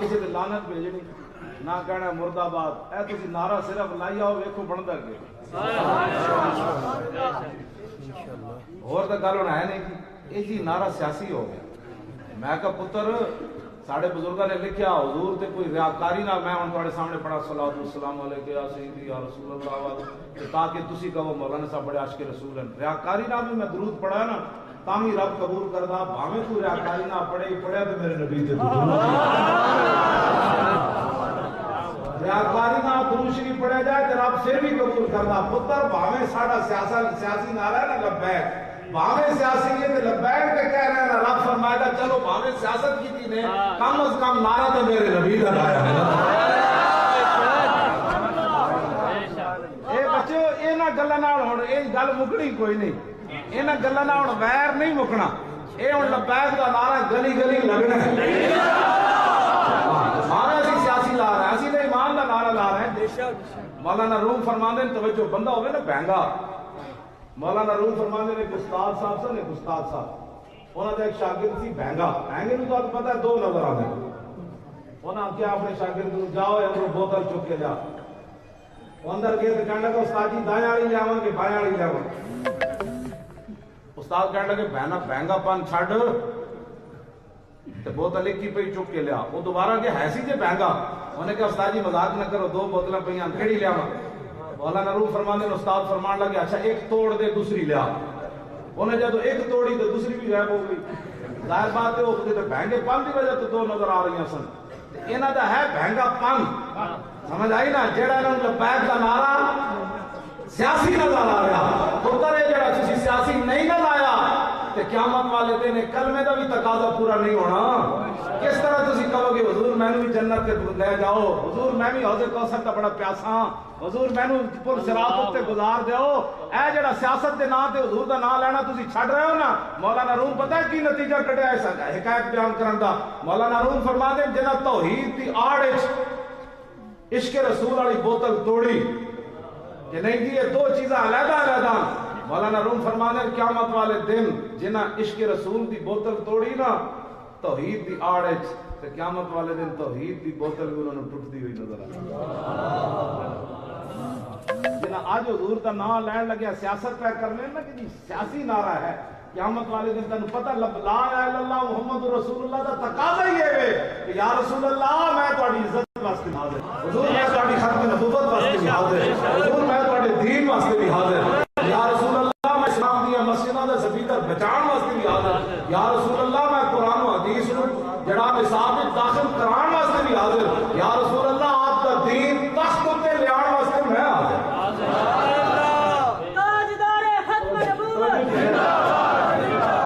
کسی تے لعنت بھیجنی نہ کہنا مرد آباد اے تسی نعرہ صرف لائی آؤ ویکھو بندا کہ اور تے گل ہن ہے نہیں کہ یہ جی نعرہ سیاسی ہو گیا میں کہا پتر ساڑھے بزرگاں نے لکھیا حضور تے کوئی ریاکاری نہ میں ہن تواڈے سامنے پڑھا صلوات والسلام علیک یا سیدی یا رسول اللہ تاکہ تسی کہو مولانا صاحب بڑے عاشق رسول ہیں ریاکاری نہ بھی میں درود پڑھا نا تاہی رب قبول کردا بھاویں کوئی ریاکاری نہ پڑھے پڑھیا تے میرے نبی تے ریاکاری نہ درود شریف پڑھیا جائے تے رب پھر بھی قبول کردا پتر بھاویں ساڈا سیاسی نعرہ ہے نا لبیک بھاویں سیاسی یہ تے لبیک تے کہہ رہے ہیں رب فرمائے گا چلو بھاویں سیاست کی تھی نے کم از کم نعرہ تے میرے نبی کا لایا ہے اے بچو اے نہ گلاں نال ہن اے گل مکڑی کوئی نہیں اے نہ گلاں نال ہن ویر نہیں مکنا اے ہن لبیک دا نعرہ گلی گلی لگنا ہے ہمارا اسی سیاسی لا رہے ہیں اسی تے ایمان دا نعرہ لا رہے ہیں مولانا روم فرماندے ہیں توجہ بندہ ہوئے نا بہنگا مولانا روم فرماندے نے استاد صاحب سے نے استاد صاحب انہوں نے ایک شاگرد سی بہنگا بہنگے نو تو آپ پتہ ہے دو نظر آنے انہوں نے کیا اپنے شاگرد کو جاؤ اندر بوتل چک کے جا اندر گئے تو کہنے لگا استاد جی دائیں والی لیاواں کہ بائیں والی لیاواں استاد کہنے لگے بہنگا پن چھڈ تے بوتل ایک ہی پئی چک کے لیا وہ دوبارہ کہ ہے سی جے بہنگا انہوں نے کہا استاد جی مذاق نہ کرو دو بوتلاں پئیاں کیڑی لیاواں مولانا روح فرمانے نے استاد فرمان لگے اچھا ایک توڑ دے دوسری لیا انہیں جب ایک توڑی تو دوسری بھی غائب ہو گئی ظاہر بات ہے وہ بہنگے پن کی وجہ تو دو نظر آ رہی ہیں سن انہاں دا ہے بہنگا پن سمجھ آئی نا جیڑا انہوں نے لبیک دا نعرہ سیاسی نظر آ رہا پتر ہے جیڑا کسی سیاسی نہیں نہ لایا تے قیامت والے دن کلمے دا بھی تقاضا پورا نہیں ہونا کس طرح تسی کہو گے حضور میں نے بھی جنت کے لے جاؤ حضور میں بھی حوض کوثر دا بڑا پیاسا حضور میں نے پل صراط تے گزار دیو اے جڑا سیاست دے نام تے حضور دا نام لینا تسی چھڈ رہے ہو نا مولانا روم پتہ ہے کی نتیجہ کڈیا ایسا حکایت بیان کرن دا مولانا روم فرماندے جنہ توحید دی آڑ وچ عشق رسول والی بوتل توڑی کہ نہیں جی یہ دو چیزاں علیحدہ علیحدہ مولانا روم فرمانے قیامت والے دن جنہ عشق رسول دی بوتل توڑی نا توحید دی آڑ وچ تے قیامت والے دن توحید دی بوتل بھی انہوں نے ٹوٹتی ہوئی نظر آئی جنہ آج حضور دا نام لین لگیا سیاست پہ کر لیں نا کہ جی سیاسی نعرہ ہے قیامت والے دن تنوں پتہ لا الہ الا اللہ محمد رسول اللہ دا تقاضا ہی ہے کہ یا رسول اللہ میں تہاڈی عزت واسطے حاضر حضور میں تہاڈی ختم نبوت واسطے بھی حاضر حضور میں تہاڈے دین واسطے بھی حاضر یا رسول اللہ میں اسلام دی مسجداں دا سپیکر بچان واسطے بھی حاضر یا رسول اللہ میں قرآن و حدیث نو جڑا نصاب